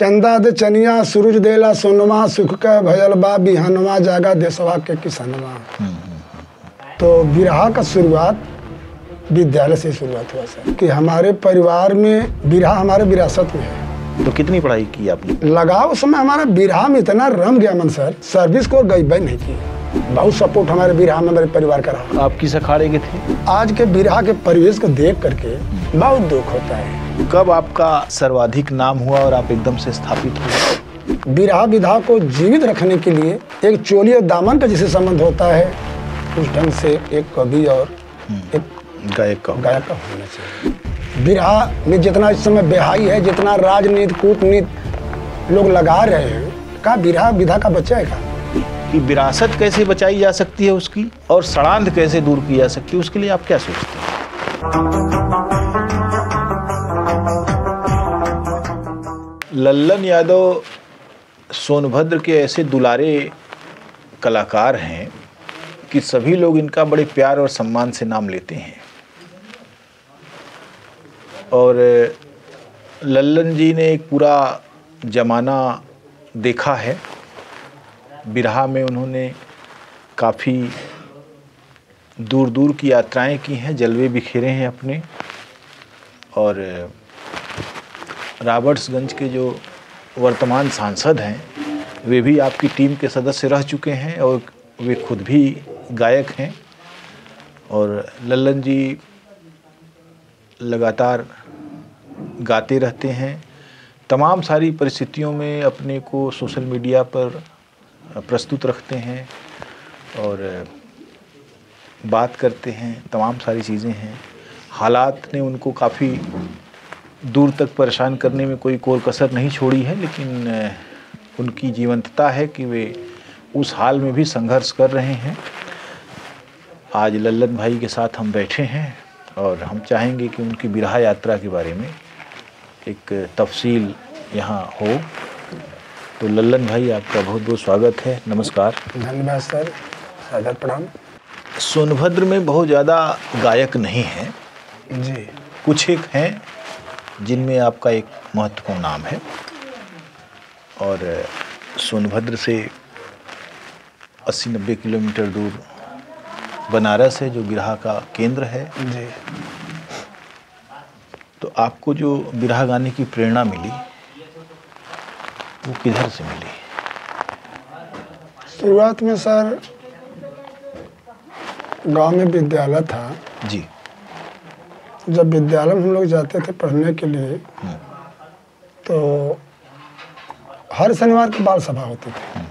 चंदा दे चनिया सूरज देला सोनवा सुख का भयल बा बिहनवा जागा देशवा के किसनवा। तो बिरहा का शुरुआत विद्यालय से शुरुआत हुआ सर, कि हमारे परिवार में बिरहा हमारे विरासत में है। तो कितनी पढ़ाई की आपने? लगाव उस समय हमारा बिरहा में इतना रम गया मन सर, सर्विस को गई नहीं की। बहुत सपोर्ट हमारे बिरहा में हमारे परिवार का रहा। आप किस अखाड़े के थे? आज के बिरहा के परिवेश को देख करके बहुत दुख होता है। कब आपका सर्वाधिक नाम हुआ और आप एकदम से स्थापित हुए? बिरहा विधा को जीवित रखने के लिए एक चोली और दामन का जिसे संबंध होता है, उस ढंग से एक कवि और एक गायक का होना चाहिए। बिरहा में जितना इस समय बेहाई है, जितना राजनीति कूटनीति लोग लगा रहे हैं, का बिरहा विधा का बचाएगा? कि विरासत कैसे बचाई जा सकती है उसकी, और सड़ांध कैसे दूर की जा सकती है, उसके लिए आप क्या सोचते हैं? लल्लन यादव सोनभद्र के ऐसे दुलारे कलाकार हैं कि सभी लोग इनका बड़े प्यार और सम्मान से नाम लेते हैं। और लल्लन जी ने एक पूरा जमाना देखा है। बिरहा में उन्होंने काफ़ी दूर दूर की यात्राएं की हैं, जलवे बिखेरे हैं अपने। और रॉबर्ट्सगंज के जो वर्तमान सांसद हैं वे भी आपकी टीम के सदस्य रह चुके हैं और वे खुद भी गायक हैं। और लल्लन जी लगातार गाते रहते हैं, तमाम सारी परिस्थितियों में अपने को सोशल मीडिया पर प्रस्तुत रखते हैं और बात करते हैं, तमाम सारी चीज़ें हैं। हालात ने उनको काफ़ी दूर तक परेशान करने में कोई कोर कसर नहीं छोड़ी है, लेकिन उनकी जीवंतता है कि वे उस हाल में भी संघर्ष कर रहे हैं। आज लल्लन भाई के साथ हम बैठे हैं और हम चाहेंगे कि उनकी बिरहा यात्रा के बारे में एक तफसील यहाँ हो। तो लल्लन भाई, आपका बहुत बहुत स्वागत है। नमस्कार। धन्यवाद सर, सादर प्रणाम। सोनभद्र में बहुत ज़्यादा गायक नहीं हैं जी, कुछ एक हैं जिनमें आपका एक महत्वपूर्ण नाम है। और सोनभद्र से 80-90 किलोमीटर दूर बनारस है जो बिरहा का केंद्र है जी। तो आपको जो बिरहा गाने की प्रेरणा मिली वो किधर से मिली? शुरुआत में सर गांव में विद्यालय था जी। जब विद्यालय में हम लोग जाते थे पढ़ने के लिए, तो हर शनिवार की बाल सभा होती थी।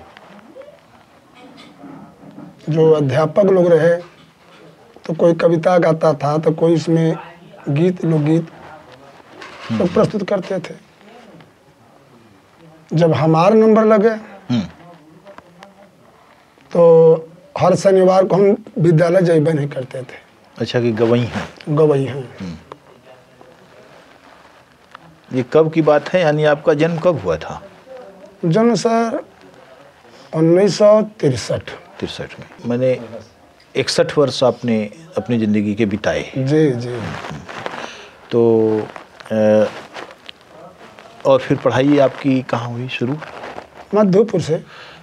जो अध्यापक लोग रहे तो कोई कविता गाता था, तो कोई इसमें लोकगीत लोग प्रस्तुत करते थे। जब हमारा नंबर लगे तो हर शनिवार को हम विद्यालय जाइबे नहीं करते थे। अच्छा, कि गवई हैं? गवई हैं। ये कब की बात है, यानी आपका जन्म कब हुआ था? जन्म सर 1963 में। मैंने 61 वर्ष आपने अपनी ज़िंदगी के बिताए। जी जी। तो और फिर पढ़ाई आपकी कहाँ हुई शुरू? मधुपुर से।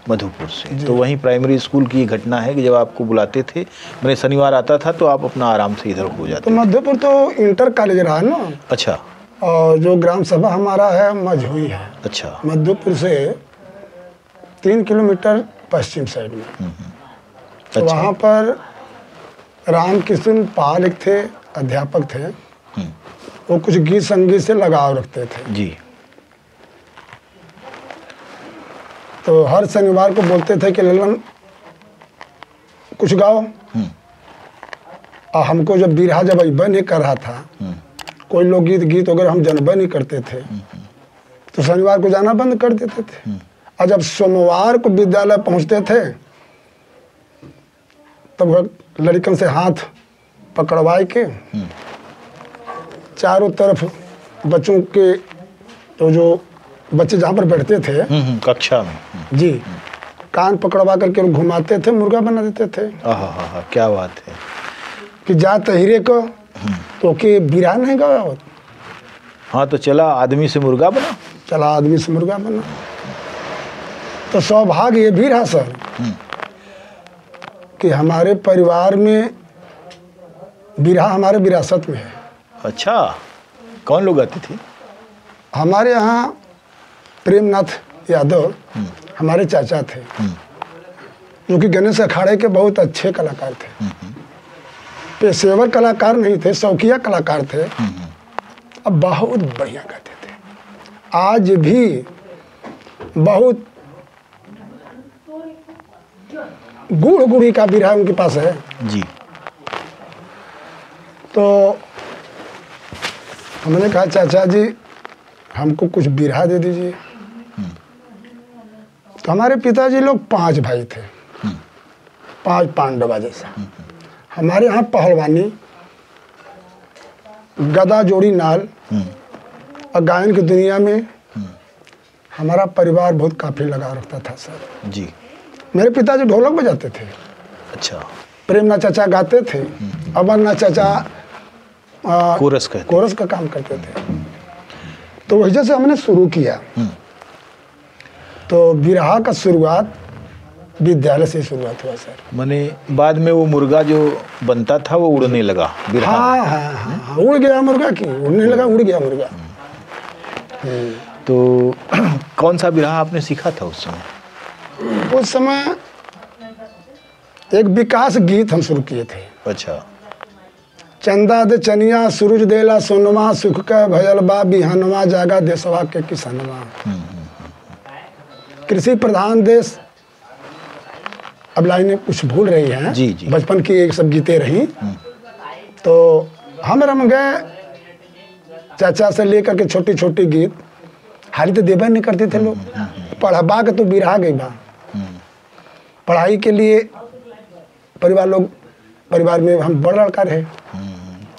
मधुपुर से। तो वहीं प्राइमरी स्कूल की घटना है कि जब आपको बुलाते थे, मैंने शनिवार आता था तो आप अपना आराम से इधर हो जाते? तो मधुपुर तो इंटर कॉलेज रहा ना। अच्छा। और जो ग्राम सभा हमारा है मझुई है। अच्छा। मधुपुर से 3 किलोमीटर पश्चिम साइड में। तो अच्छा। वहाँ पर रामकृष्ण पाल एक थे, अध्यापक थे। वो कुछ गीत संगीत से लगाव रखते थे जी। तो हर शनिवार को बोलते थे कि लल्लन कुछ गाओ। और हमको जब बिरहा जब अइबे नहीं कर रहा था, कोई लोग गीत वगैरह हम जनबे नहीं करते थे, तो शनिवार को जाना बंद कर देते थे। और जब सोमवार को विद्यालय पहुंचते थे तब लड़कन से हाथ पकड़वाए के चारों तरफ बच्चों के, तो जो बच्चे जहाँ पर बैठते थे कक्षा में जी, कान पकड़वा करके लोग घुमाते थे, मुर्गा बना देते थे। क्या बात है कि जा तहिरे को तो के बिरहा नहीं गाया हो। हाँ, तो चला आदमी से मुर्गा बना। चला आदमी से मुर्गा बना। तो सौभाग्य ये भी रहा सर कि हमारे परिवार में बिरहा हमारे विरासत में है। अच्छा, कौन लोग आते थे? हमारे यहाँ प्रेमनाथ यादव हमारे चाचा थे, जो कि गणेश अखाड़े के बहुत अच्छे कलाकार थे। पेशेवर कलाकार नहीं थे, शौकिया कलाकार थे। अब बहुत बढ़िया गाते थे। आज भी बहुत गुड़ गुड़ी का बिरहा उनके पास है जी। तो हमने कहा चाचा जी हमको कुछ बिरहा दे दीजिए। तो हमारे पिताजी लोग 5 भाई थे, 5 पांडवा जैसा। हमारे यहाँ पहलवानी, गदा जोड़ी नाल और गायन की दुनिया में हमारा परिवार बहुत काफ़ी लगा रखता था सर जी। मेरे पिताजी ढोलक बजाते थे। अच्छा। प्रेमनाथ चाचा गाते थे, अमरनाथ चाचा कोरस का काम करते थे। तो वजह से हमने शुरू किया। तो बिरहा का शुरुआत विद्यालय से शुरुआत हुआ सर। माने बाद में वो मुर्गा जो बनता था वो उड़ने लगा बिरहा। हाँ, उड़ गया मुर्गा की, उड़ने लगा, उड़ गया मुर्गा। तो कौन सा बिरहा आपने सीखा था उस समय? उस समय एक विकास गीत हम शुरू किए थे। अच्छा। चंदा दे चनिया सूरज देला सोनवा, सुख का भयल बा बिहानवा, जागा देशवा के किसनवा। कृषि प्रधान देश, अब लाइनें कुछ भूल रही हैं जी जी। बचपन की एक सब गीतें रही। तो हम रम गए चाचा से लेकर के छोटी छोटी गीत। हाली तो देबा नहीं करते थे लोग, पढ़बा के तो बिरहा गई बा। पढ़ाई के लिए परिवार में हम बड़ लड़का रहे।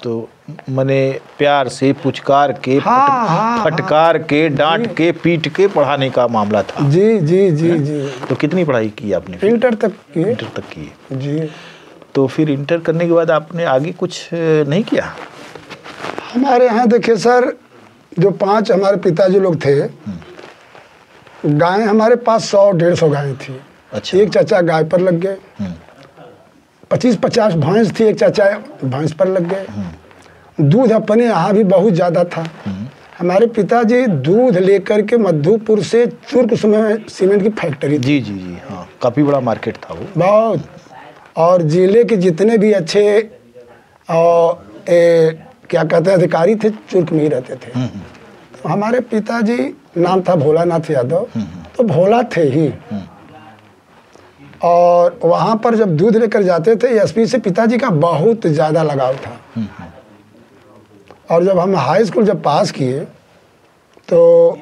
तो मने प्यार से पुचकार के फटकार के डांट के पीट के पढ़ाने का मामला था। जी जी जी जी। तो कितनी पढ़ाई की आपने? इंटर तक किए। इंटर तक की जी। तो फिर इंटर करने के बाद आपने आगे कुछ नहीं किया? हमारे यहाँ देखिए सर, जो 5 हमारे पिताजी लोग थे, गायें हमारे पास 100-150 गायें थी। अच्छा। एक चाचा गाय पर लग गए, 25-50 भैंस थी, एक चाचा भैंस पर लग गए। दूध अपने यहाँ भी बहुत ज़्यादा था। हमारे पिताजी दूध लेकर के मधुपुर से चुर्क में सीमेंट की फैक्ट्री थी। जी जी जी। हाँ, काफ़ी बड़ा मार्केट था वो। बहुत। और जिले के जितने भी अच्छे और क्या कहते हैं अधिकारी थे, चुर्क में ही रहते थे। तो हमारे पिताजी, नाम था भोलानाथ यादव, तो भोला थे ही। और वहाँ पर जब दूध लेकर जाते थे, एसपी से पिताजी का बहुत ज़्यादा लगाव था। और जब हम हाई स्कूल जब पास किए, तो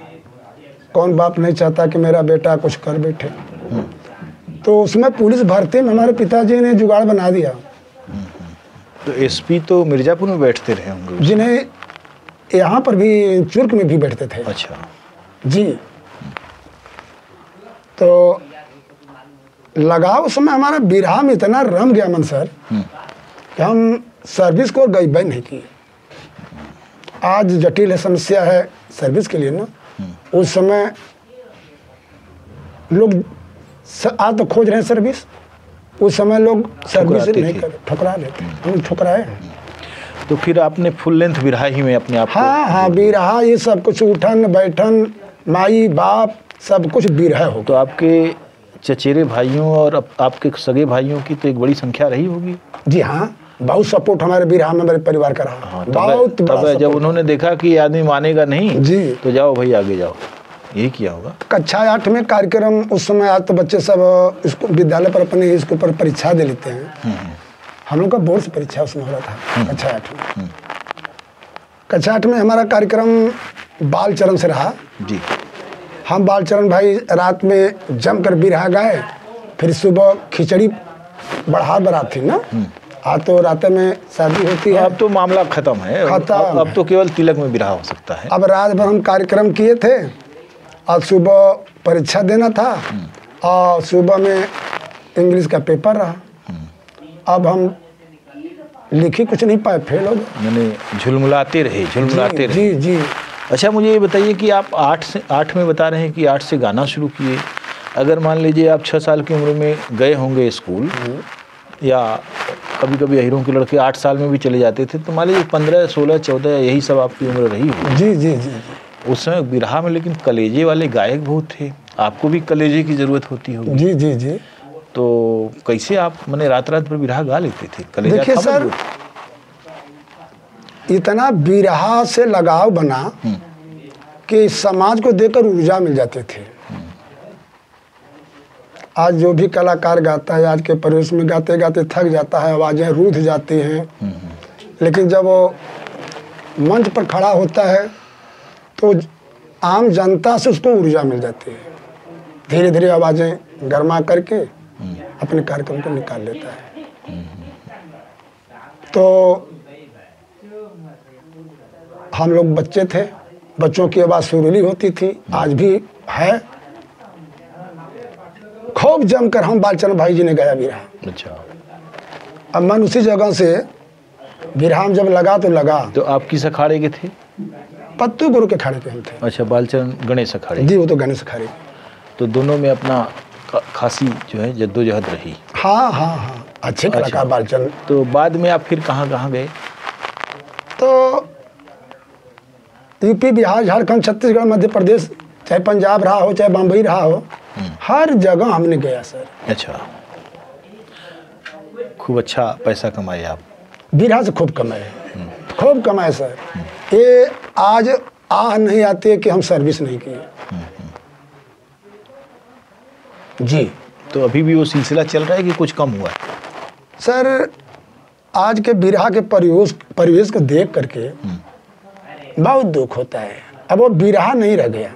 कौन बाप नहीं चाहता कि मेरा बेटा कुछ कर बैठे। तो उसमें पुलिस भर्ती में हमारे पिताजी ने जुगाड़ बना दिया। तो एसपी तो मिर्जापुर में बैठते रहे होंगे? जिन्हें यहाँ पर भी चुर्क में भी बैठते थे। अच्छा जी। तो लगाव उस समय हमारा बिरहा में इतना रम गया मन सर कि हम सर्विस को गई बैन नहीं की। आज जटिल है समस्या है सर्विस के लिए ना। उस समय लोग आज तो खोज रहे हैं सर्विस, उस समय लोग सर्विस नहीं कर, ठुकरा लेते। हम ठुकराए हैं। तो फिर आपने फुल लेंथ बिरहा ही में अपने आप? हाँ, बिरहा ये सब कुछ, उठन बैठन, माई बाप सब कुछ बिरहा हो। तो आपके चचेरे भाइयों और आपके सगे भाइयों की तो एक बड़ी संख्या रही होगी? जी हाँ, बहुत सपोर्ट हमारे बिरहा में मेरे परिवार का रहा। हाँ, बहुत बड़ा। जब उन्होंने देखा कि आदमी मानेगा नहीं जी, तो जाओ भाई आगे जाओ, यही किया होगा। कक्षा 8 में कार्यक्रम उस समय, आज तो बच्चे सब इसको विद्यालय पर अपने इसके ऊपर परीक्षा दे लेते हैं। हम लोग का बोर्ड से परीक्षा उसमें हो रहा था कक्षा 8 में। कक्षा 8 में हमारा कार्यक्रम बाल चरण से रहा जी। हम बालचरण भाई रात में जमकर बिरहा गाए, फिर सुबह खिचड़ी बढ़ा बारात थी ना। आज तो रात में शादी होती है। अब तो मामला खत्म है, अब तो केवल तिलक में बिरहा हो सकता है। अब रात भर हम कार्यक्रम किए थे और सुबह परीक्षा देना था और सुबह में इंग्लिश का पेपर रहा। अब हम लिख ही कुछ नहीं पाए, फेल हो गए। मैंने झुलमुलाते रहे। जी जी। अच्छा, मुझे ये बताइए कि आप 8 में बता रहे हैं कि 8 से गाना शुरू किए। अगर मान लीजिए आप 6 साल की उम्र में गए होंगे स्कूल, या कभी कभी हीरों के लड़के 8 साल में भी चले जाते थे, तो मान लीजिए 15, 16, 14 यही सब आपकी उम्र रही होगी। जी जी जी। उस समय बिरहा में लेकिन कलेजे वाले गायक बहुत थे, आपको भी कलेजे की ज़रूरत होती होगी। जी जी जी। तो कैसे आप माने रात रात भर बिरहा गा लेते थे? कलेजा देखिए था सर, मजबूत? इतना बिरहा से लगाव बना कि समाज को देखकर ऊर्जा मिल जाते थे। आज जो भी कलाकार गाता है, आज के परिवेश में गाते गाते थक जाता है, आवाज़ें रूठ जाती हैं, लेकिन जब वो मंच पर खड़ा होता है तो आम जनता से उसको ऊर्जा मिल जाती है। धीरे धीरे आवाज़ें गरमा करके अपने कार्यक्रम को निकाल लेता है। तो हम लोग बच्चे थे, बच्चों की आवाज़ सुरीली होती थी, आज भी है। खूब जमकर हम बालचंद्र भाई जी ने गाया बिरहा। अच्छा। अब मन उसी जगह से बिरहा में जब लगा तो लगा। तो आप किस अखाड़े के थे? पत्तू गुरु के अखाड़े के हम थे। अच्छा, बालचंद गणेश अखाड़े। जी, वो तो गणेश अखाड़े। तो दोनों में अपना खासी जो है जद्दोजहद रही। हाँ हाँ हाँ, अच्छे कलाकार बालचंद। तो बाद में आप फिर कहाँ कहाँ गए? तो यूपी, बिहार, झारखंड, छत्तीसगढ़, मध्य प्रदेश, चाहे पंजाब रहा हो, चाहे बम्बई रहा हो, हर जगह हमने गया सर। अच्छा, खूब अच्छा पैसा कमाए आप? बिरहा से खूब कमाए, खूब कमाए सर। ये आज आह नहीं आती है कि हम सर्विस नहीं किए। जी। तो अभी भी वो सिलसिला चल रहा है कि कुछ कम हुआ है? सर, आज के बिरहा के परिवेश को देख करके बहुत दुख होता है। अब वो बिरहा नहीं रह गया,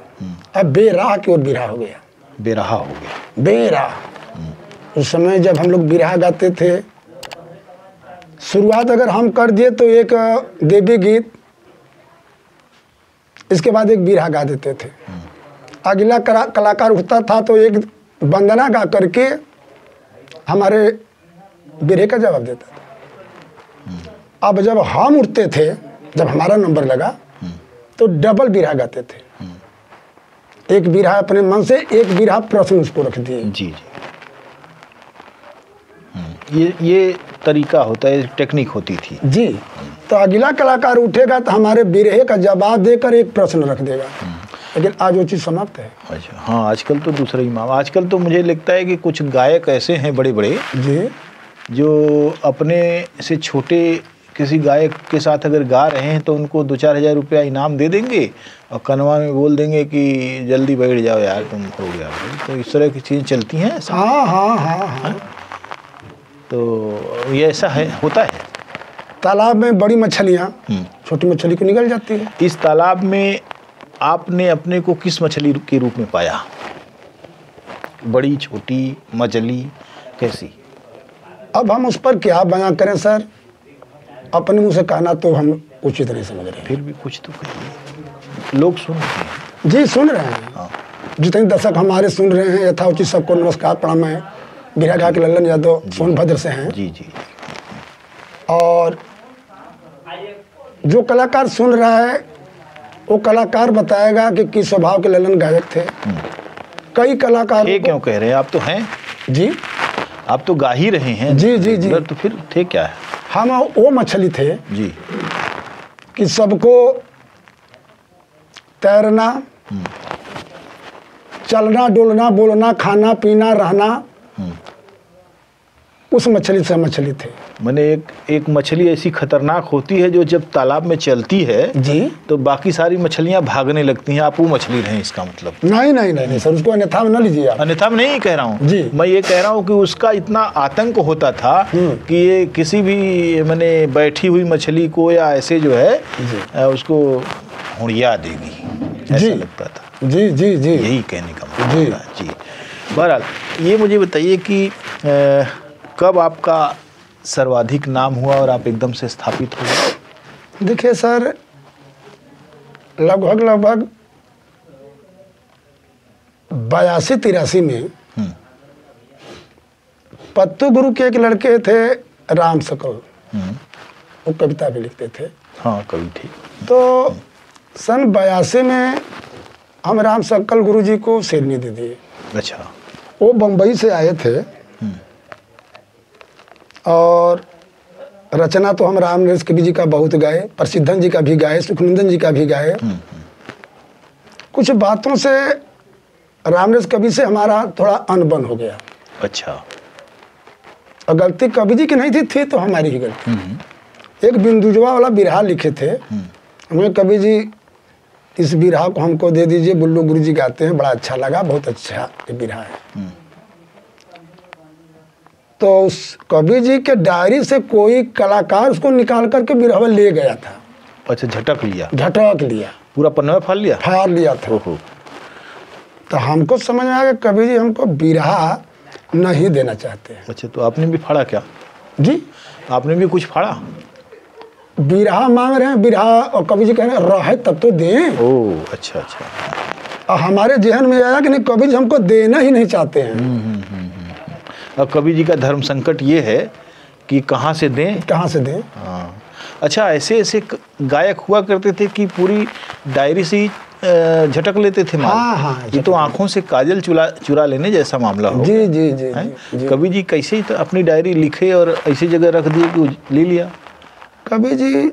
अब बेराह की ओर बिरहा हो गया। बेराह हो गया। बेराह। उस समय जब हम लोग बिरहा गाते थे, शुरुआत अगर हम कर दिए तो एक देवी गीत, इसके बाद एक बिरहा गा देते थे। अगला कलाकार उठता था तो एक वंदना गा करके हमारे बिरहे का जवाब देता था। अब जब हम उठते थे, जब हमारा नंबर लगा, तो डबल बिरहा गाते थे। एक बिरहा अपने मन से, एक बिरहा प्रश्न उसको रख दिए। जी जी। ये तरीका होता है, टेक्निक होती थी। जी। तो अगला कलाकार उठेगा तो हमारे बिरहे का जवाब देकर एक प्रश्न रख देगा, लेकिन आज वो चीज़ समाप्त है। अच्छा, हाँ, आजकल तो दूसरा ही मामला। आजकल तो मुझे लगता है कि कुछ गायक ऐसे हैं बड़े बड़े जी, जो अपने से छोटे किसी गायक के साथ अगर गा रहे हैं तो उनको 2-4 हज़ार रुपया इनाम दे देंगे और कनवा में बोल देंगे कि जल्दी बैठ जाओ यार, तुम हो गया। तो इस तरह की चीज़ें चलती हैं। हाँ हाँ हाँ हाँ। तो ये ऐसा है, होता है। तालाब में बड़ी मछलियाँ छोटी मछली को निकल जाती है। इस तालाब में आपने अपने को किस मछली के रूप में पाया? बड़ी, छोटी मछली, कैसी? अब हम उस पर क्या बयां करें सर, अपने मुँह से कहना तो हम उचित नहीं समझ रहे हैं। फिर भी कुछ तो कहिए, लोग सुन रहे हैं। जी, सुन रहे हैं। हाँ। जितने दर्शक हमारे सुन रहे हैं, यथाउचित सबको नमस्कार, प्रणाम। मैं बिरहा गायक लल्लन यादव सोनभद्र से हैं। जी जी। और जो कलाकार सुन रहा है वो कलाकार बताएगा कि किस स्वभाव के लल्लन गायक थे। कई कलाकार ये क्यों कह रहे हैं? आप तो हैं जी, आप तो गा ही रहे हैं। जी जी जी। तो फिर थे क्या है? हम वो मछली थे जी, कि सबको तैरना, चलना, डोलना, बोलना, खाना, पीना, रहना, उस मछली से मछली थे। मैंने एक मछली ऐसी खतरनाक होती है जो जब तालाब में चलती है जी, तो बाकी सारी मछलियां भागने लगती हैं। आप वो मछली रहे, इसका मतलब? नहीं नहीं नहीं, नहीं सर, उसको अन्यथा में न लीजिए आप। अन्यथा में नहीं कह रहा हूँ जी। मैं ये कह रहा हूँ कि उसका इतना आतंक होता था कि ये किसी भी मैंने बैठी हुई मछली को या ऐसे जो है उसको हुड़िया देगी, ऐसा लगता था। जी जी जी, यही कहने का मतलब है। जी। बहरहाल, ये मुझे बताइए कि कब आपका सर्वाधिक नाम हुआ और आप एकदम से स्थापित हो गए? देखिए सर, लगभग 82-83 में पत्तू गुरु के एक लड़के थे, राम सकल, वो कविता भी लिखते थे। हाँ, कवि थे। तो सन 82 में हम राम सक्कल गुरु जी को शेरनी दे दिए। अच्छा। वो बम्बई से आए थे और रचना तो हम राम नरेश कवि जी का बहुत गाए, प्रसिद्धन जी का भी गाए, सुखनंदन जी का भी गाए। कुछ बातों से राम नरेश कवि से हमारा थोड़ा अनबन हो गया। अच्छा। और गलती कवि जी की नहीं थी तो हमारी ही गलती। एक बिंदुजवा वाला बिरहा लिखे थे, हमें कवि जी इस बिरहा को हमको दे दीजिए, बुल्लू गुरु जी गाते हैं, बड़ा अच्छा लगा, बहुत अच्छा ये बिरहा है। तो उस कवि जी के डायरी से कोई कलाकार उसको निकाल करके बिरहा ले गया था। अच्छा, झटक लिया। झटक लिया, पूरा पन्ना फाड़ लिया। फाड़ लिया था। तो हमको समझ में आ गया कवि जी हमको बिरहा नहीं देना चाहते हैं। अच्छा, तो आपने भी फाड़ा क्या? जी, आपने भी कुछ फाड़ा? बिरहा मांग रहे हैं, बिरहा, और कवि जी कह रहे हैं रहे तब तो दें। ओह, अच्छा अच्छा। और हमारे जहन में आया कि नहीं, कवि जी हमको देना ही नहीं चाहते हैं। अब कवि जी का धर्म संकट ये है कि कहाँ से दें, कहाँ से दें। हाँ। अच्छा, ऐसे ऐसे गायक हुआ करते थे कि पूरी डायरी से ही झटक लेते थे माल। हाँ हाँ, ये तो आंखों से काजल चुरा लेने जैसा मामला हो। जी जी जी, जी। कवि जी कैसे ही तो अपनी डायरी लिखे और ऐसी जगह रख दिए कि ले लिया। कवि जी,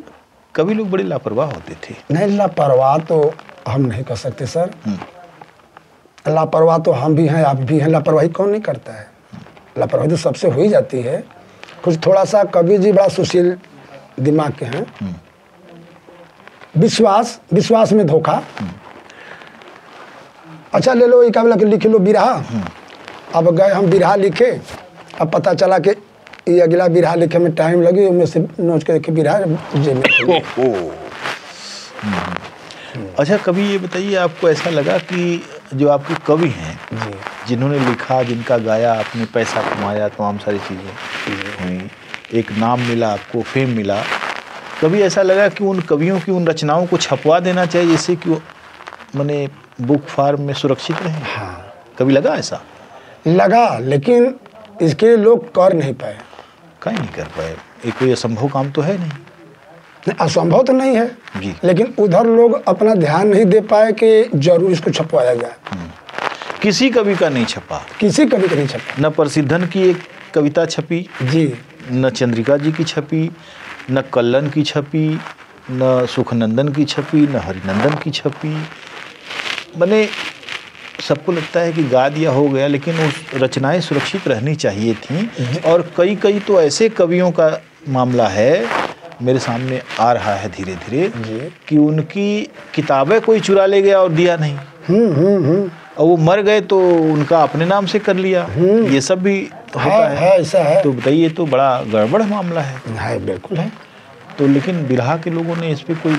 कवि लोग बड़े लापरवाह होते थे। नहीं, लापरवाह तो हम नहीं कर सकते सर। लापरवाह तो हम भी हैं, आप भी हैं। लापरवाही कौन नहीं करता है? लापरवाही तो सबसे हो ही जाती है। कुछ थोड़ा सा कवि जी बड़ा सुशील दिमाग के हैं। विश्वास में धोखा। अच्छा, ले लो एक लिख लो बिरहा। अब गए हम बिरहा लिखे, अब पता चला कि ये अगला बिरहा लिखे में टाइम लगे, उनमें से नोच के देखे बिरहा अच्छा, कभी ये बताइए, आपको ऐसा लगा कि जो आपके कवि हैं जिन्होंने लिखा, जिनका गाया, आपने पैसा कमाया, तमाम सारी चीज़ें हुई, एक नाम मिला आपको, फेम मिला, कभी ऐसा लगा कि उन कवियों की उन रचनाओं को छपवा देना चाहिए जिससे कि माने बुक फार्म में सुरक्षित रहे? हाँ, कभी लगा ऐसा? लगा, लेकिन इसके लिए लोग कर नहीं पाए। कहीं नहीं कर पाए। ये कोई असंभव काम तो है नहीं। असंभव तो नहीं है जी, लेकिन उधर लोग अपना ध्यान नहीं दे पाए कि जरूर इसको छपवाया जाए। किसी कवि का नहीं छपा, किसी कवि का नहीं छपा। न प्रसिद्धन की एक कविता छपी जी, न चंद्रिका जी की छपी, न कल्लन की छपी, न सुखनंदन की छपी, न हरिनंदन की छपी। मैंने सबको लगता है कि गा दिया हो गया, लेकिन उस रचनाएं सुरक्षित रहनी चाहिए थी। और कई तो ऐसे कवियों का मामला है मेरे सामने आ रहा है धीरे धीरे कि उनकी किताबें कोई चुरा ले गया और दिया नहीं। और वो मर गए तो उनका अपने नाम से कर लिया। ये सब भी होता है। ऐसा है। तो बताइए, तो बड़ा गड़बड़ मामला है। बिल्कुल है। तो लेकिन बिरहा के लोगों ने इस पर कोई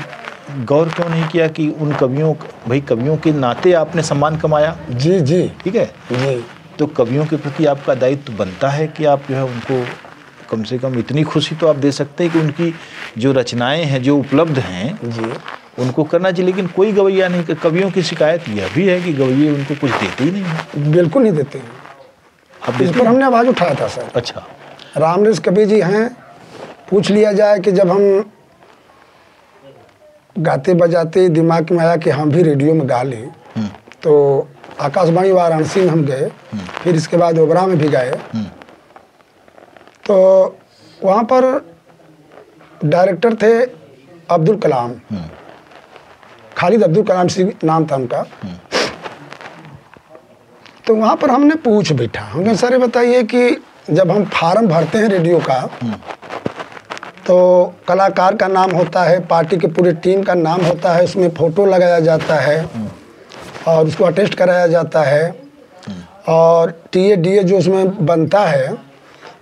गौर क्यों नहीं किया कि उन कवियों, भाई कवियों के नाते आपने सम्मान कमाया। जी जी, ठीक है जी। तो कवियों के प्रति आपका दायित्व बनता है कि आप जो है उनको कम से कम इतनी खुशी तो आप दे सकते हैं कि उनकी जो रचनाएं हैं, जो उपलब्ध हैं जी, उनको करना चाहिए। लेकिन कोई गवैया नहीं। कवियों की शिकायत यह भी है कि गवैये उनको कुछ देते ही नहीं हैं। बिल्कुल नहीं देते हैं। अब इस पर हमने आवाज़ उठाया था सर। अच्छा, राम नरेश कवि जी हैं, पूछ लिया जाए कि जब हम गाते बजाते दिमाग में आया कि हम भी रेडियो में गा लें, तो आकाशवाणी वाराणसी में हम गए, फिर इसके बाद ओबरा में भी गए। तो वहाँ पर डायरेक्टर थे अब्दुल कलाम, खालिद अब्दुल कलाम सी नाम था उनका। तो वहाँ पर हमने पूछ बैठा, हमने सर बताइए कि जब हम फार्म भरते हैं रेडियो का, तो कलाकार का नाम होता है, पार्टी के पूरे टीम का नाम होता है, उसमें फ़ोटो लगाया जाता है और उसको अटेस्ट कराया जाता है, और टीए जो उसमें बनता है,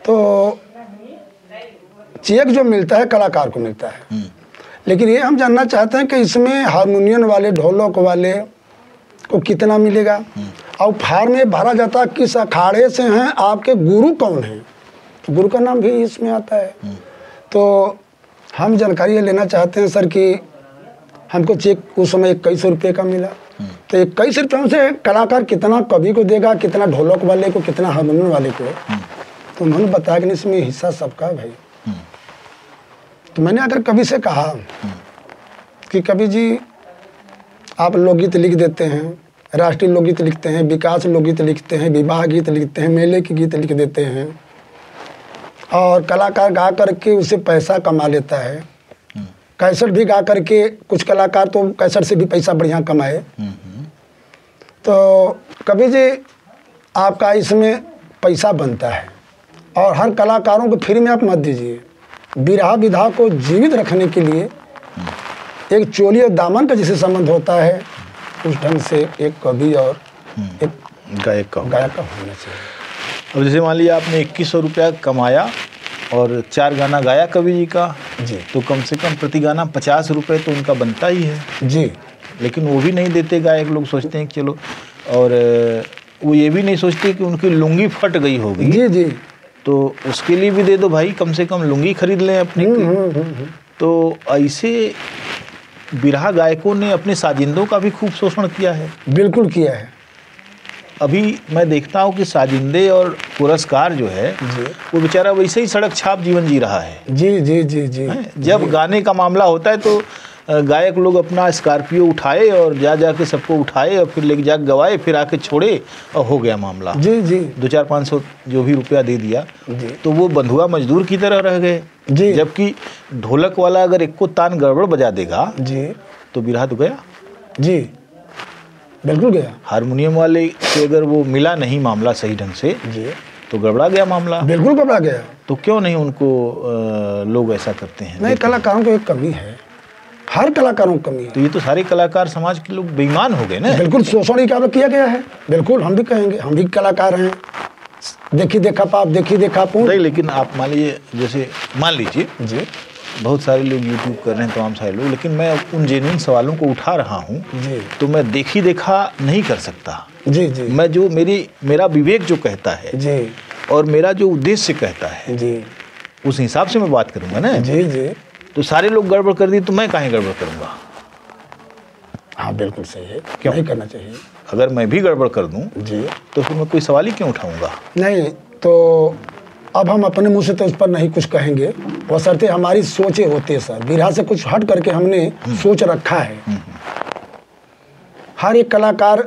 तो चेक जो मिलता है कलाकार को मिलता है। लेकिन ये हम जानना चाहते हैं कि इसमें हारमोनियम वाले, ढोलक वाले को कितना मिलेगा, और फार्म में भरा जाता है किस अखाड़े से हैं, आपके गुरु कौन हैं, गुरु का नाम भी इसमें आता है। तो हम जानकारी लेना चाहते हैं सर कि हमको चेक उस समय 2100 रुपये का मिला, तो 21 रुपये से कलाकार कितना कवि को देगा, कितना ढोलक वाले को, कितना हारमोनियम वाले को। तो उन्होंने बताया कि इसमें हिस्सा सबका है भाई। तो मैंने अगर कवि से कहा कि कवि जी आप लोकगीत लिख देते हैं, राष्ट्रीय लोकगीत लिखते हैं, विकास लोकगीत लिखते हैं, विवाह गीत लिखते हैं, मेले के गीत लिख देते हैं और कलाकार गा करके उससे पैसा कमा लेता है। कैसेट भी गा करके कुछ कलाकार तो कैसेट से भी पैसा बढ़िया कमाए। तो कभी जी आपका इसमें पैसा बनता है और हर कलाकारों को फ्री में आप मत दीजिए। बिरहा विधा को जीवित रखने के लिए एक चोली और दामन का जिसे संबंध होता है, उस ढंग से एक कवि और एक गायक का होना चाहिए। अब जैसे मान लिया आपने 2100 रुपया कमाया और 4 गाना गाया कवि जी का जी, तो कम से कम प्रति गाना 50 रुपये तो उनका बनता ही है जी। लेकिन वो भी नहीं देते गायक लोग, सोचते हैं कि चलो, और वो ये भी नहीं सोचते कि उनकी लुंगी फट गई होगी जी जी, तो उसके लिए भी दे दो भाई, कम से कम लुंगी खरीद लें अपने के। तो ऐसे बिरहा गायकों ने अपने साजिंदों का भी खूब शोषण किया है। बिल्कुल किया है। अभी मैं देखता हूँ कि साजिंदे और पुरस्कार जो है वो बेचारा वैसे ही सड़क छाप जीवन जी रहा है। जी जी जी जी। जब गाने का मामला होता है तो गायक लोग अपना स्कॉर्पियो उठाए और जा के सबको उठाए और फिर लेके जाके गवाए, फिर आके छोड़े और हो गया मामला। जी जी। 200-500 जो भी रुपया दे दिया जी, तो वो बंधुआ मजदूर की तरह रह गए। जी। जबकि ढोलक वाला अगर एक को तान गड़बड़ बजा देगा जी तो बिरहा तो गया। जी, बिल्कुल गया। हारमोनियम वाले से अगर वो मिला नहीं मामला सही ढंग से जी, तो गड़बड़ा गया मामला। बिल्कुल गड़बड़ा गया। तो क्यों नहीं उनको लोग ऐसा करते हैं? नहीं, कलाकारों को एक कमी है, हर कलाकारों को कमी है। तो ये तो सारे कलाकार समाज के लोग बेईमान हो गए ना। बिल्कुल शोषण ही किया गया है। बिल्कुल हम भी कहेंगे, हम भी कलाकार हैं। देखी देखा पाप, देखी देखा पुण्य। नहीं, लेकिन आप मान लीजिए, जैसे मान लीजिए जी, बहुत सारे लोग यूट्यूब कर रहे हैं, तमाम सारे लोग, लेकिन मैं उन जेन्युइन सवालों को उठा रहा हूँ जी, तो मैं देखी देखा नहीं कर सकता। जी जी, मैं जो मेरा विवेक जो कहता है जी, और मेरा जो उद्देश्य कहता है जी, उस हिसाब से मैं बात करूंगा ना। जी जी, तो सारे लोग गड़बड़ कर दी तो मैं काहे गड़बड़ करूंगा? हाँ बिल्कुल सही है, क्यों नहीं करना चाहिए। अगर मैं भी गड़बड़ कर दूं जी, तो फिर मैं कोई सवाल ही क्यों उठाऊंगा? नहीं तो अब हम अपने मुंह से तो इस पर नहीं कुछ कहेंगे, बशर्ते हमारी सोचें होती है सर। बिरहा से कुछ हट करके हमने सोच रखा है। हर एक कलाकार,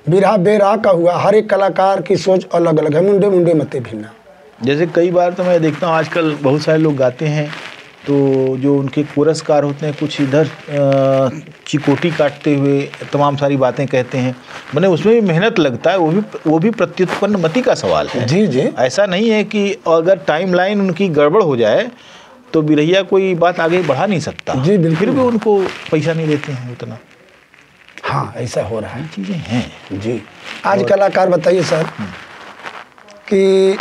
बिरहा बेराह का हुआ, हर एक कलाकार की सोच अलग अलग है। मुंडे मुंडे मते भिन्ना। जैसे कई बार तो मैं देखता हूँ आजकल बहुत सारे लोग गाते हैं तो जो उनके पुरस्कार होते हैं कुछ इधर चिकोटी काटते हुए तमाम सारी बातें कहते हैं, मैंने उसमें भी मेहनत लगता है। वो भी प्रत्युत्पन्न मति का सवाल है। जी जी, ऐसा नहीं है कि अगर टाइमलाइन उनकी गड़बड़ हो जाए तो बिरहिया कोई बात आगे बढ़ा नहीं सकता। जी बिल्कुल। फिर भी उनको पैसा नहीं देते हैं उतना। हाँ ऐसा हो रहा है, चीज़ें हैं जी। आज कलाकार बताइए सर कि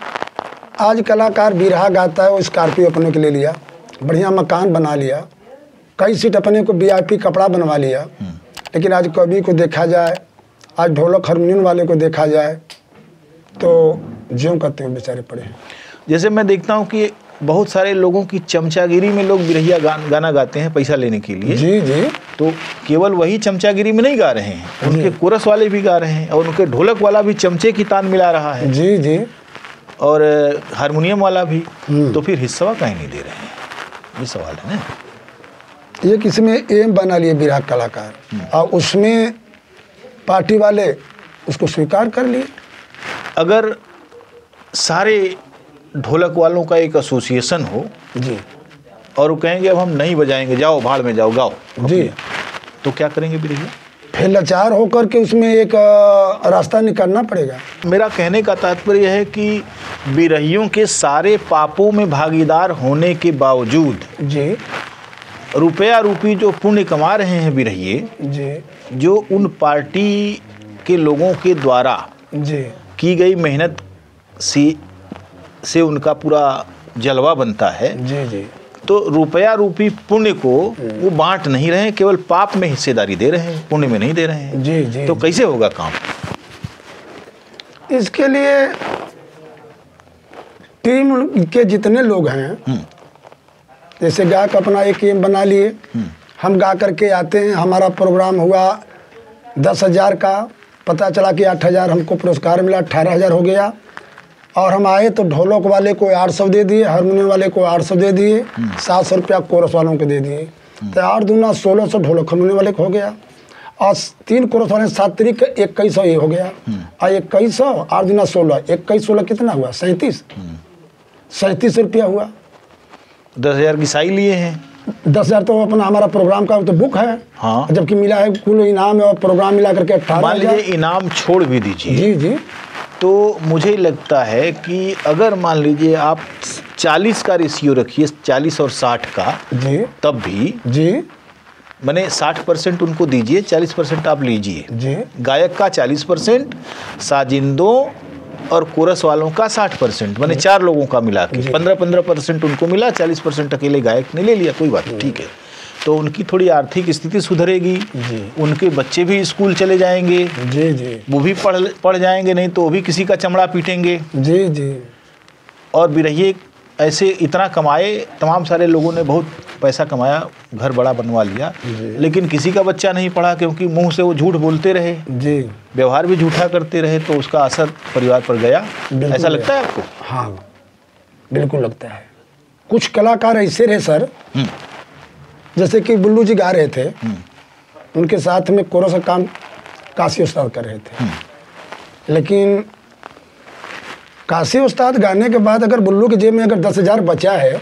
आज कलाकार बिरहा गाता है, वो स्कॉर्पियो अपने के ले लिया, बढ़िया मकान बना लिया, कई सीट अपने को VIP कपड़ा बनवा लिया। लेकिन आज कवि को देखा जाए, आज ढोलक हारमोनियम वाले को देखा जाए तो ज्यों करते हुए बेचारे पड़े हैं। जैसे मैं देखता हूँ कि बहुत सारे लोगों की चमचागिरी में लोग बिरहिया गाना गाते हैं पैसा लेने के लिए। जी जी, तो केवल वही चमचागिरी में नहीं गा रहे हैं, उनके कोरस वाले भी गा रहे हैं और उनके ढोलक वाला भी चमचे की तान मिला रहा है। जी जी, और हारमोनियम वाला भी। तो फिर हिस्सा काहे नहीं दे रहे हैं, ये सवाल है ना। ये किसी में एम बना लिए बिरहा कलाकार और उसमें पार्टी वाले उसको स्वीकार कर लिए। अगर सारे ढोलक वालों का एक एसोसिएशन हो जी, और वो कहेंगे अब हम नहीं बजाएंगे, जाओ भाड़ में जाओ गाओ जी, तो क्या करेंगे बिरहिया? फिर लाचार होकर के उसमें एक रास्ता निकालना पड़ेगा। मेरा कहने का तात्पर्य है कि बिरहियों के सारे पापों में भागीदार होने के बावजूद जी, रुपया रूपी जो पुण्य कमा रहे हैं बिरहिए, जी, जो उन पार्टी के लोगों के द्वारा जी, की गई मेहनत से उनका पूरा जलवा बनता है, जी, जी, तो रुपया रूपी पुण्य को वो बांट नहीं रहे हैं, केवल पाप में हिस्सेदारी दे रहे हैं, पुण्य में नहीं दे रहे हैं। जी, जी, तो कैसे होगा काम? इसके लिए टीम के जितने लोग हैं, जैसे गायक अपना एक टीम बना लिए, हम गा करके आते हैं, हमारा प्रोग्राम हुआ 10,000 का, पता चला कि 8,000 हमको पुरस्कार मिला, 18,000 हो गया। और हम आए तो ढोलक वाले को 800 दे दिए, हारमोनियम वाले को 800 दे दिए, 700 रुपया कोरस वालों को दे दिए। तो 8 दूना 1600 ढोलक खनौने वाले को हो गया, और 3 कोरस वाले 7 तरीक 2100 ये हो गया, और 2100 8 दूना 16 21 कितना हुआ 37 रुपया हुआ। 10,000 की साई लिए हैं। 10,000 तो अपना हमारा प्रोग्राम का तो बुक है, हाँ, जबकि मिला है कुल इनाम है और प्रोग्राम मिला करके 18,000। मान लीजिए इनाम छोड़ भी दीजिए, जी जी, तो मुझे लगता है कि अगर मान लीजिए आप 40 का रेशियो रखिए, 40 और 60 का, जी तब भी जी मैंने 60% उनको दीजिए, 40% आप लीजिए। जी, गायक का 40%, साजिंदों और कोरस वालों का 60%, मैंने 4 लोगों का मिला के 15% उनको मिला, 40% अकेले गायक ने ले लिया। कोई बात नहीं, ठीक है। तो उनकी थोड़ी आर्थिक स्थिति सुधरेगी, उनके बच्चे भी स्कूल चले जाएंगे, जी जी, वो भी पढ़ जाएंगे, नहीं तो वो भी किसी का चमड़ा पीटेंगे। जी जी, और बिरहिए ऐसे इतना कमाए, तमाम सारे लोगों ने बहुत पैसा कमाया, घर बड़ा बनवा लिया, लेकिन किसी का बच्चा नहीं पढ़ा, क्योंकि मुंह से वो झूठ बोलते रहे, जी, व्यवहार भी झूठा करते रहे, तो उसका असर परिवार पर गया। ऐसा लगता है आपको? हाँ बिल्कुल लगता है। कुछ कलाकार ऐसे रहे सर, जैसे कि बुल्लू जी गा रहे थे, उनके साथ में कोरस का काम काशी उस्ताद कर रहे थे, लेकिन काशी उस्ताद गाने के बाद अगर बुल्लू के जेब में अगर 10,000 बचा है,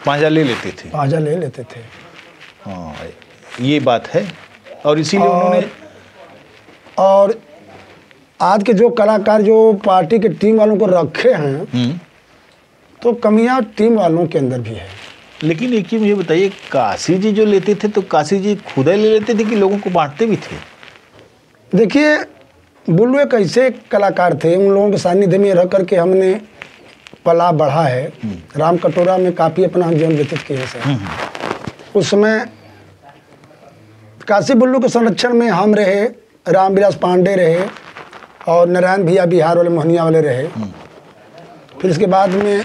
5,000 ले लेते थे। 5,000 ले लेते थे। हाँ, ये बात है, और इसीलिए उन्होंने, और आज के जो कलाकार जो पार्टी के टीम वालों को रखे हैं, तो कमियां टीम वालों के अंदर भी है। लेकिन एक चीज मुझे बताइए, काशी जी जो लेते थे तो काशी जी खुद ही ले लेते थे कि लोगों को बांटते भी थे? देखिए, बुल्लू एक ऐसे कलाकार थे, उन लोगों के सानिध्य में रह करके हमने पला बढ़ा है। राम कटोरा में काफ़ी अपना जीवन व्यतीत किए सर। उस समय काशी बुल्लू के संरक्षण में हम रहे, रामविलास पांडे रहे, और नारायण भैया बिहार वाले मोहनिया वाले रहे। फिर इसके बाद में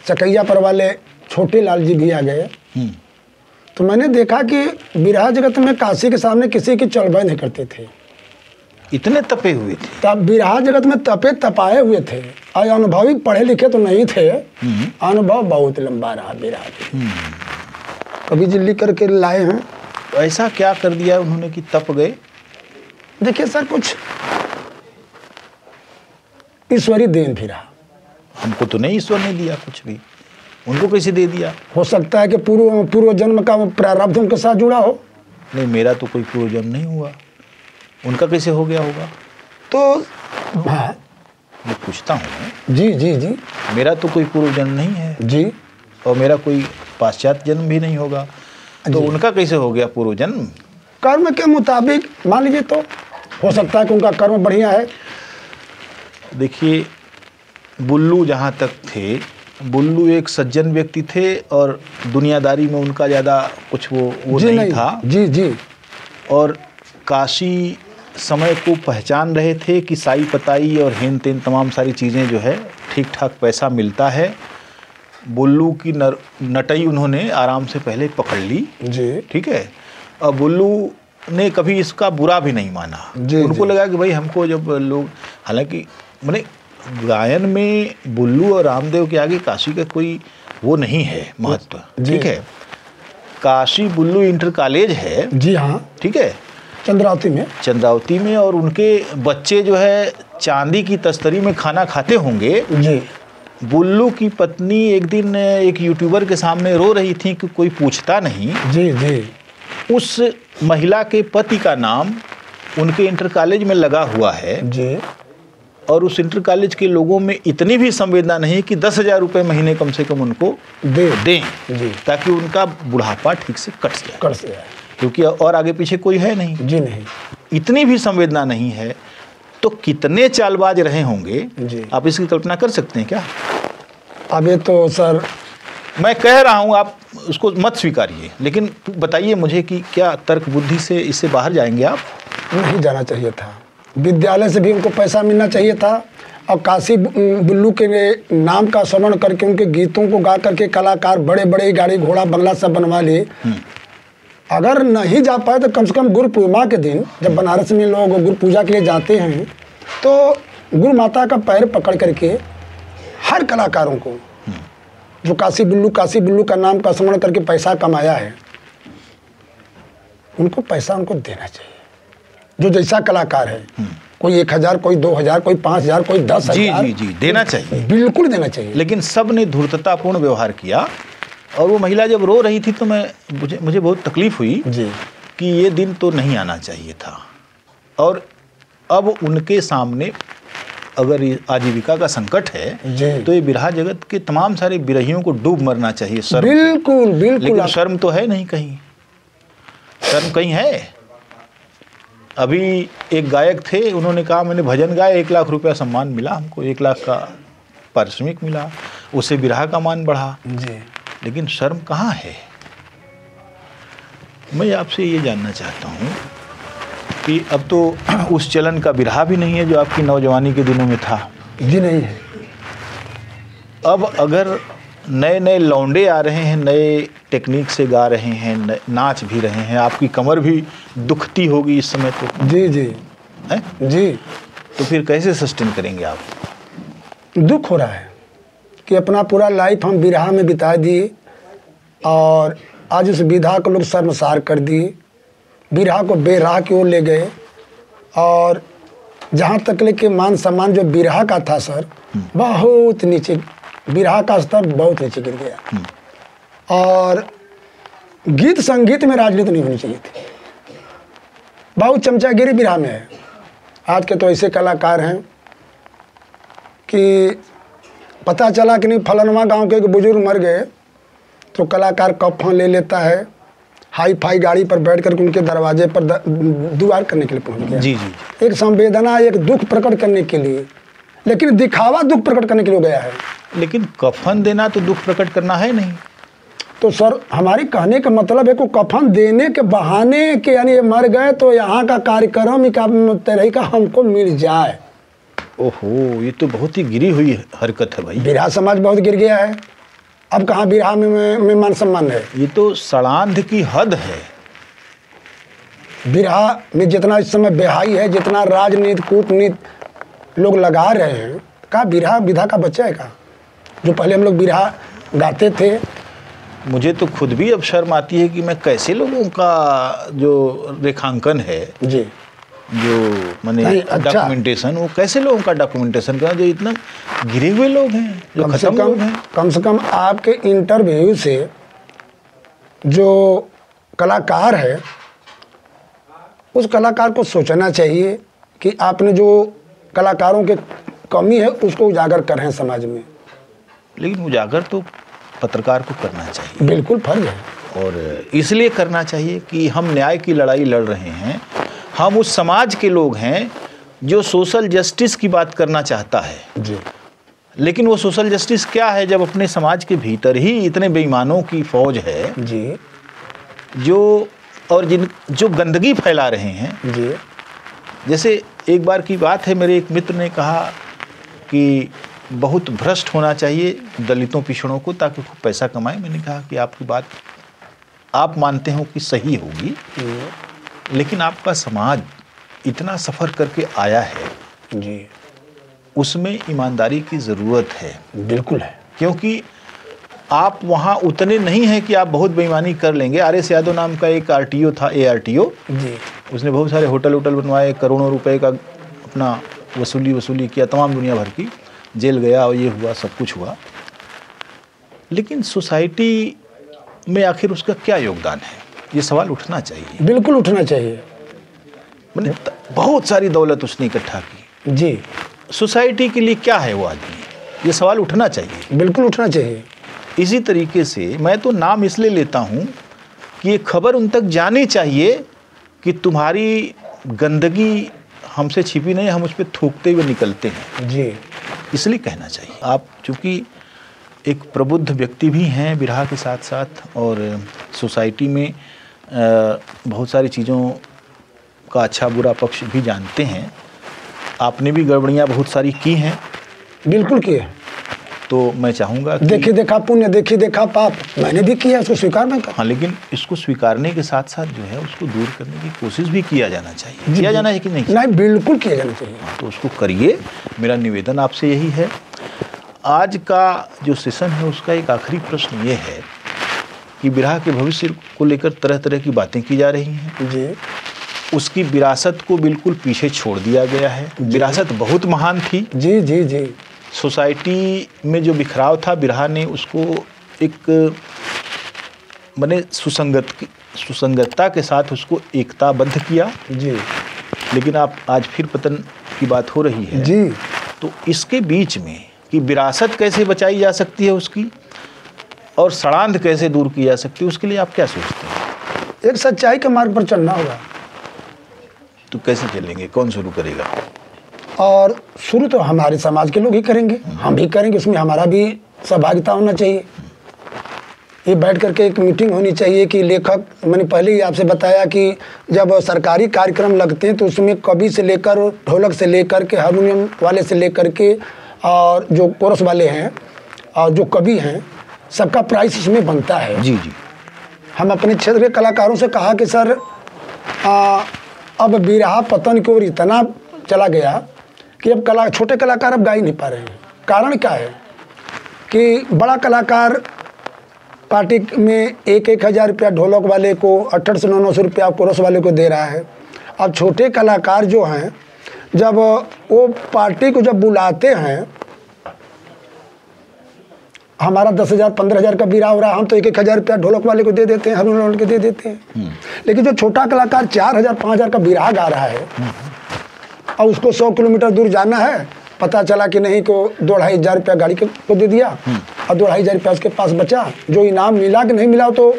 चकैया पर वाले छोटे लाल जी भी आ गए। तो मैंने देखा कि बिरहा जगत में काशी के सामने किसी की चलबाई नहीं करते थे, इतने तपे हुए थे। तब बिरहा जगत में तपाए हुए थे, और अनुभवी पढ़े लिखे तो नहीं थे, अनुभव बहुत लंबा रहा बिरहा। कभी जी लिख करके लाए हैं। तो ऐसा क्या कर दिया उन्होंने कि तप गए? देखिए सर, कुछ ईश्वरी देन भी रहा। हमको तो नहीं, ईश्वर ने दिया कुछ भी, उनको कैसे दे दिया? हो सकता है कि पूर्व जन्म का प्रारब्ध उनके साथ जुड़ा हो। नहीं, मेरा तो कोई पूर्व जन्म नहीं हुआ, उनका कैसे हो गया होगा? तो मैं पूछता हूँ। जी जी जी, मेरा तो कोई पूर्व जन्म नहीं है जी, और मेरा कोई पाश्चात्य जन्म भी नहीं होगा, तो उनका कैसे हो गया पूर्व जन्म? कर्म के मुताबिक मान लीजिए, तो हो सकता है कि उनका कर्म बढ़िया है। देखिए, बुल्लू जहाँ तक थे, बुल्लू एक सज्जन व्यक्ति थे, और दुनियादारी में उनका ज़्यादा कुछ वो नहीं था। जी जी, और काशी समय को पहचान रहे थे कि साई पताई और हेन तेन तमाम सारी चीज़ें जो है ठीक ठाक पैसा मिलता है। बुल्लू की नटई उन्होंने आराम से पहले पकड़ ली जी, ठीक है, और बुल्लू ने कभी इसका बुरा भी नहीं माना। उनको लगा कि भाई हमको जब लोग, हालांकि मैंने गायन में बुल्लू और रामदेव के आगे काशी का कोई वो नहीं है महत्व, ठीक है। काशी बुल्लू इंटर कॉलेज है, जी हाँ, ठीक है, चंद्रावती में, और उनके बच्चे जो है चांदी की तस्तरी में खाना खाते होंगे जी। बुल्लू की पत्नी एक दिन एक यूट्यूबर के सामने रो रही थी कि कोई पूछता नहीं। जी जी, उस महिला के पति का नाम उनके इंटर कॉलेज में लगा हुआ है जी, और उस इंटर कॉलेज के लोगों में इतनी भी संवेदना नहीं कि 10,000 रुपये महीने कम से कम उनको दें जी, ताकि उनका बुढ़ापा ठीक से कट जाए, क्योंकि और आगे पीछे कोई है नहीं जी, नहीं, इतनी भी संवेदना नहीं है। तो कितने चालबाज रहे होंगे जी, आप इसकी कल्पना कर सकते हैं क्या? अब ये तो सर मैं कह रहा हूं, आप उसको मत स्वीकारिए, लेकिन बताइए मुझे कि क्या तर्क बुद्धि से इससे बाहर जाएंगे आप? नहीं जाना चाहिए था, विद्यालय से भी उनको पैसा मिलना चाहिए था, और काशी बुल्लू के नाम का श्रवण करके उनके गीतों को गा करके कलाकार बड़े बड़े गाड़ी घोड़ा बंगला सब बनवा लिए। अगर नहीं जा पाए तो कम से कम गुरु पूर्णिमा के दिन जब बनारस में लोग गुरु पूजा के लिए जाते हैं, तो गुरु माता का पैर पकड़ करके हर कलाकारों को जो काशी बुल्लू का नाम का स्मरण करके पैसा कमाया है, उनको पैसा उनको देना चाहिए, जो जैसा कलाकार है। कोई 1000, कोई 2000, कोई 5000, कोई 10,000। जी जी जी, देना चाहिए, बिल्कुल देना चाहिए। लेकिन सब ने धूर्ततापूर्ण व्यवहार किया। और वो महिला जब रो रही थी तो मुझे बहुत तकलीफ हुई जी कि ये दिन तो नहीं आना चाहिए था। और अब उनके सामने अगर ये आजीविका का संकट है तो ये बिरहा जगत के तमाम सारे बिरहियों को डूब मरना चाहिए शर्म। बिल्कुल बिल्कुल। लेकिन शर्म तो है नहीं, कहीं शर्म कहीं है। अभी एक गायक थे, उन्होंने कहा मैंने भजन गाया, 1 लाख रुपया सम्मान मिला हमको, 1 लाख का पारिश्रमिक मिला, उससे बिरहा का मान बढ़ा जी। लेकिन शर्म कहाँ है? मैं आपसे ये जानना चाहता हूँ कि अब तो उस चलन का बिरहा भी नहीं है जो आपकी नौजवानी के दिनों में था। जी नहीं है। अब अगर नए नए लौंडे आ रहे हैं, नए टेक्निक से गा रहे हैं, नाच भी रहे हैं, आपकी कमर भी दुखती होगी इस समय तो। जी जी है जी। तो फिर कैसे सस्टेन करेंगे आप? दुख हो रहा है कि अपना पूरा लाइफ हम बिरहा में बिता दिए और आज उस विधा को लोग शर्मसार कर दिए, बिरहा को बेराह की ओर ले गए। और जहाँ तक लेके मान सम्मान जो बिरहा का था सर, बहुत नीचे, बिरहा का स्तर बहुत नीचे गिर गया। और गीत संगीत में राजनीति नहीं होनी चाहिए थी, बहुत चमचागिरी बिरहा में है। आज के तो ऐसे कलाकार हैं कि पता चला कि नहीं फलनवा गांव के एक बुजुर्ग मर गए तो कलाकार कफन ले लेता है, हाई फाई गाड़ी पर बैठ कर उनके दरवाजे पर दुआर करने के लिए पहुंच गया। जी जी। एक संवेदना, एक दुख प्रकट करने के लिए, लेकिन दिखावा दुख प्रकट करने के लिए गया है। लेकिन कफन देना तो दुख प्रकट करना है नहीं। तो सर हमारे कहने का मतलब है कि कफन देने के बहाने के, यानी ये मर गए तो यहाँ का कार्यक्रम का तरह का हमको मिल जाए। ओहो, ये तो बहुत ही गिरी हुई हरकत है भाई। बिरहा समाज बहुत गिर गया है। अब कहाँ बिरहा में मान सम्मान है? ये तो सड़ांध की हद है। बिरहा में जितना इस समय बेहाई है, जितना राजनीति कूटनीति लोग लगा रहे हैं, का बिरहा विधा का बच्चा है का? जो पहले हम लोग बिरहा गाते थे। मुझे तो खुद भी अब शर्म आती है कि मैं कैसे लोगों का जो रेखांकन है जी, जो मैंने डॉक्यूमेंटेशन, वो कैसे लोगों का डॉक्यूमेंटेशन करना, जो इतना गिरे हुए लोग हैं, जो खत्म लोग हैं। कम से कम आपके इंटरव्यू से जो कलाकार है, उस कलाकार को सोचना चाहिए कि आपने जो कलाकारों के कमी है उसको उजागर कर रहे हैं समाज में। लेकिन उजागर तो पत्रकार को करना चाहिए, बिल्कुल फर्ज है। और इसलिए करना चाहिए कि हम न्याय की लड़ाई लड़ रहे हैं। हम उस समाज के लोग हैं जो सोशल जस्टिस की बात करना चाहता है जी। लेकिन वो सोशल जस्टिस क्या है जब अपने समाज के भीतर ही इतने बेईमानों की फौज है जी, जो गंदगी फैला रहे हैं जी। जैसे एक बार की बात है, मेरे एक मित्र ने कहा कि बहुत भ्रष्ट होना चाहिए दलितों पिछड़ों को ताकि खूब पैसा कमाए। मैंने कहा कि आपकी बात आप मानते हो कि सही होगी, लेकिन आपका समाज इतना सफ़र करके आया है जी, उसमें ईमानदारी की ज़रूरत है। बिल्कुल है। क्योंकि आप वहाँ उतने नहीं हैं कि आप बहुत बेईमानी कर लेंगे। आर.एस. यादव नाम का एक आरटीओ था, ARTO जी, उसने बहुत सारे होटल बनवाए, करोड़ों रुपए का अपना वसूली किया, तमाम दुनिया भर की, जेल गया और ये हुआ, सब कुछ हुआ। लेकिन सोसाइटी में आखिर उसका क्या योगदान है, ये सवाल उठना चाहिए। बिल्कुल उठना चाहिए। मैंने बहुत सारी दौलत उसने इकट्ठा की जी, सोसाइटी के लिए क्या है वो आदमी, ये सवाल उठना चाहिए। बिल्कुल उठना चाहिए। इसी तरीके से मैं तो नाम इसलिए लेता हूँ कि ये खबर उन तक जानी चाहिए कि तुम्हारी गंदगी हमसे छिपी नहीं, हम उस पर थूकते हुए निकलते हैं। जी, इसलिए कहना चाहिए। आप चूँकि एक प्रबुद्ध व्यक्ति भी हैं बिरहा के साथ साथ, और सोसाइटी में बहुत सारी चीज़ों का अच्छा बुरा पक्ष भी जानते हैं, आपने भी गड़बड़ियाँ बहुत सारी की हैं। बिल्कुल किए। तो मैं चाहूँगा कि देखी देखा पुण्य, देखी देखा पाप, मैंने भी किया, उसको स्वीकार नहीं कर। हाँ, लेकिन इसको स्वीकारने के साथ साथ जो है उसको दूर करने की कोशिश भी किया जाना चाहिए। किया जाना है कि नहीं? नहीं, बिल्कुल किया जाना चाहिए। तो उसको करिए, मेरा निवेदन आपसे यही है। आज का जो सेशन है उसका एक आखिरी प्रश्न ये है कि बिरहा के भविष्य को लेकर तरह तरह की बातें की जा रही हैं। जी उसकी विरासत को बिल्कुल पीछे छोड़ दिया गया है। विरासत बहुत महान थी। जी जी जी सोसाइटी में जो बिखराव था, बिरहा ने उसको एक माने सुसंगतता के साथ उसको एकताबद्ध किया। जी लेकिन आप आज फिर पतन की बात हो रही है जी। तो इसके बीच में कि विरासत कैसे बचाई जा सकती है उसकी, और सड़ांध कैसे दूर की जा सकती है, उसके लिए आप क्या सोचते हैं? एक सच्चाई के मार्ग पर चलना होगा। तो कैसे चलेंगे, कौन शुरू करेगा? और शुरू तो हमारे समाज के लोग ही करेंगे, हम भी करेंगे, उसमें हमारा भी सहभागिता होना चाहिए। ये बैठ करके एक मीटिंग होनी चाहिए कि लेखक, मैंने पहले ही आपसे बताया कि जब सरकारी कार्यक्रम लगते हैं तो उसमें कवि से लेकर, ढोलक से लेकर के, हारमोनियम वाले से लेकर के, और जो कोरस वाले हैं और जो कवि हैं, सबका प्राइस इसमें बनता है। जी जी। हम अपने क्षेत्र के कलाकारों से कहा कि सर अब बिरहा पतन की ओर इतना चला गया कि अब छोटे कलाकार अब गा ही नहीं पा रहे हैं। कारण क्या है कि बड़ा कलाकार पार्टी में 1,000 रुपया ढोलक वाले को, 800 से 900 रुपया कोरस वाले को दे रहा है। अब छोटे कलाकार जो हैं, जब वो पार्टी को जब बुलाते हैं, हमारा 10,000 15,000 का बिरहा हो रहा है, हम तो 1,000 रुपया ढोलक वाले को दे देते हैं, हारमोनियम वाले को दे देते हैं। लेकिन जो छोटा कलाकार 4,000 5,000 का बिरहा गा रहा है और उसको 100 किलोमीटर दूर जाना है, पता चला कि नहीं को 2,500 रुपया गाड़ी को दे दिया और 2,500 रुपया उसके पास बचा। जो इनाम मिला कि नहीं मिला, तो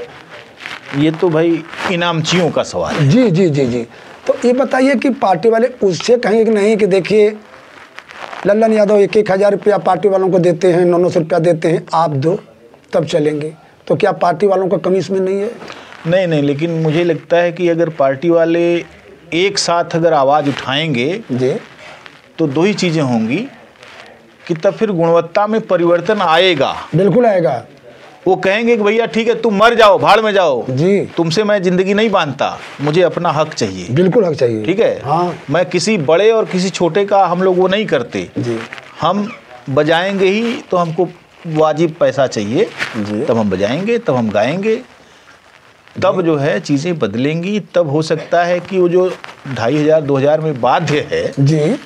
ये तो भाई इनामचियों का सवाल है। जी जी जी जी। तो ये बताइए कि पार्टी वाले उससे कहेंगे कि नहीं कि देखिए लल्लन यादव 1,000 रुपया पार्टी वालों को देते हैं, 900 रुपया देते हैं, आप दो तब चलेंगे। तो क्या पार्टी वालों का कमी इसमें नहीं है? नहीं नहीं, लेकिन मुझे लगता है कि अगर पार्टी वाले एक साथ अगर आवाज़ उठाएंगे जी, तो दो ही चीज़ें होंगी कि तब फिर गुणवत्ता में परिवर्तन आएगा। बिल्कुल आएगा। वो कहेंगे कि भैया ठीक है, तुम मर जाओ, भाड़ में जाओ जी, तुमसे मैं ज़िंदगी नहीं बांधता, मुझे अपना हक चाहिए। बिल्कुल हक चाहिए। ठीक है। हाँ, मैं किसी बड़े और किसी छोटे का हम लोग वो नहीं करते। जी हम बजाएंगे ही तो हमको वाजिब पैसा चाहिए, जी, तब हम बजाएंगे, तब हम गाएंगे, तब जो है चीज़ें बदलेंगी। तब हो सकता है कि वो जो 2,500 2,000 में बाध्य है जी,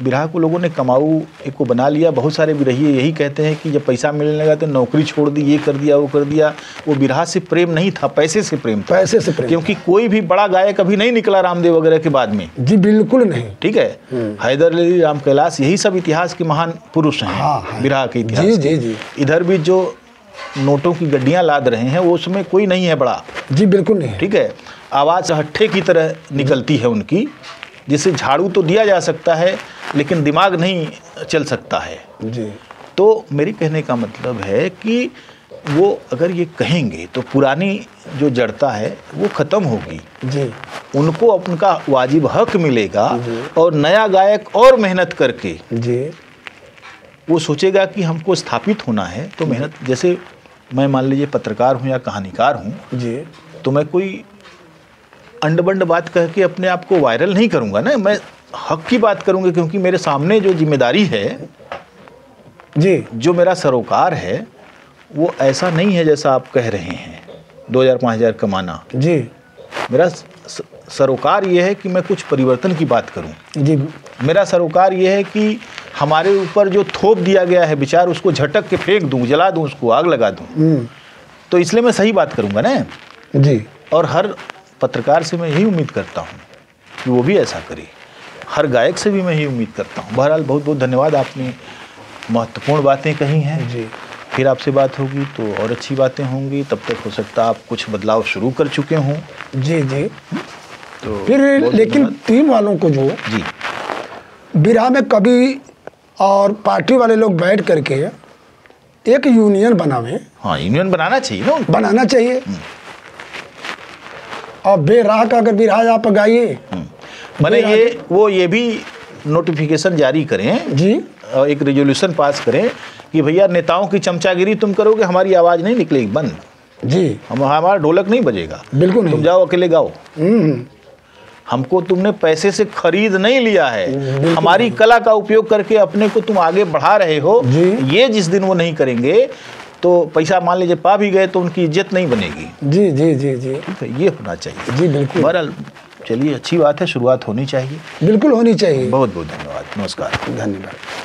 बिरहा को लोगों ने कमाऊ एक को बना लिया। बहुत सारे बिरहिए यही कहते हैं कि जब पैसा मिलने लगा तो नौकरी छोड़ दी, ये कर दिया, वो कर दिया। वो बिरहा से प्रेम नहीं था, पैसे से प्रेम था। पैसे से प्रेम। क्योंकि कोई भी बड़ा गायक अभी नहीं निकला रामदेव वगैरह के बाद में। जी बिल्कुल नहीं। ठीक है। हैदर अली, राम कैलाश, यही सब इतिहास के महान पुरुष हैं। हाँ, बिरहा के इतिहास जी के। जी जी। इधर भी जो नोटों की गड्डियां लाद रहे हैं वो उसमें कोई नहीं है बड़ा। जी बिल्कुल नहीं। ठीक है। आवाज़ हट्ठे की तरह निकलती है उनकी, जिससे झाड़ू तो दिया जा सकता है लेकिन दिमाग नहीं चल सकता है। जी, तो मेरे कहने का मतलब है कि वो अगर ये कहेंगे तो पुरानी जो जड़ता है वो ख़त्म होगी। जी, उनको उनका वाजिब हक मिलेगा और नया गायक और मेहनत करके जी, वो सोचेगा कि हमको स्थापित होना है। तो मेहनत, जैसे मैं मान लीजिए पत्रकार हूँ या कहानीकार हूँ, जी, तो मैं कोई अंड-बंड बात कह के अपने आप को वायरल नहीं करूँगा ना, मैं हक की बात करूँगा। क्योंकि मेरे सामने जो जिम्मेदारी है, जी, जो मेरा सरोकार है, वो ऐसा नहीं है जैसा आप कह रहे हैं 2,000-5,000 कमाना। जी, मेरा सरोकार ये है कि मैं कुछ परिवर्तन की बात करूँ। जी, मेरा सरोकार ये है कि हमारे ऊपर जो थोप दिया गया है विचार, उसको झटक के फेंक दूँ, जला दूँ, उसको आग लगा दूँ। तो इसलिए मैं सही बात करूँगा ना। जी। और हर पत्रकार से मैं यही उम्मीद करता हूँ कि वो भी ऐसा करे। हर गायक से भी मैं यही उम्मीद करता हूँ। बहरहाल बहुत बहुत धन्यवाद, आपने महत्वपूर्ण बातें कही हैं। जी, फिर आपसे बात होगी तो और अच्छी बातें होंगी। तब तक हो सकता है आप कुछ बदलाव शुरू कर चुके हों। जी, जी। तो फिर बहुत लेकिन धन्यवाद। टीम वालों को जो जी, बिरहा में कवि और पार्टी वाले लोग बैठ करके एक यूनियन बनावे, हाँ, यूनियन बनाना चाहिए ना उनको। बनाना चाहिए। और बेराह का अगर बिरहा आप गाइए, मैंने ये भी नोटिफिकेशन जारी करें जी, और एक रेजोल्यूशन पास करें कि भैया नेताओं की चमचागिरी तुम करोगे, हमारी आवाज़ नहीं निकलेगी, बंद। जी, हमारा ढोलक नहीं बजेगा, बिल्कुल नहीं। तुम जाओ अकेले गाओ। हमको तुमने पैसे से खरीद नहीं लिया है, हमारी कला का उपयोग करके अपने को तुम आगे बढ़ा रहे हो। जी। ये जिस दिन वो नहीं करेंगे तो पैसा मान लीजिए पा भी गए तो उनकी इज्जत नहीं बनेगी। जी जी जी जी ठीक है, ये होना चाहिए। जी बिल्कुल। बहरहाल चलिए, अच्छी बात है, शुरुआत होनी चाहिए। बिल्कुल होनी चाहिए। बहुत बहुत धन्यवाद, नमस्कार। धन्यवाद।